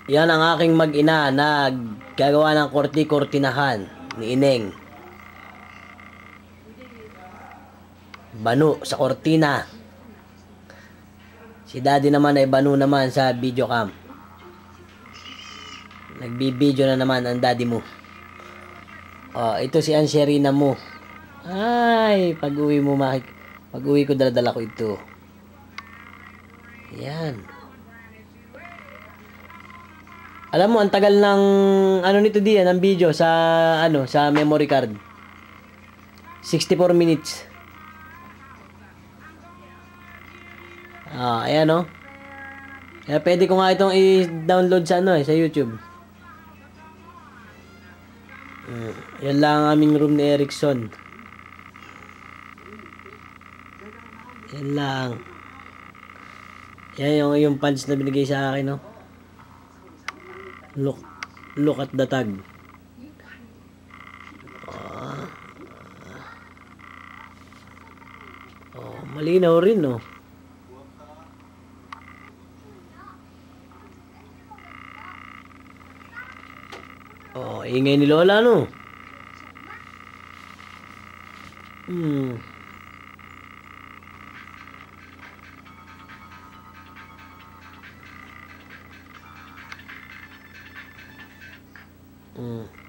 Yan ang aking mag-ina na gagawa ng korti-kortinahan ni Ineng. Banu sa kortina. Si daddy naman ay banu naman sa video cam. Nagbibideo na naman ang daddy mo. Oh, ito si Ansherina mo. Ay, pag-uwi ko dala-dala ko ito. Yan. Alam mo, ang tagal ng ano nito diyan, ng video sa sa memory card. 64 minutes. Ah, ayan oh. Kaya pwede ko nga itong i-download sa sa YouTube. Yan lang ang aming room ni Erickson. Yan lang. Yan yung punch na binigay sa akin, no. Look, look at the tag. Oh, malinaw rin, no. Oh, ingay ni Lola, no. Hmm. Hmm.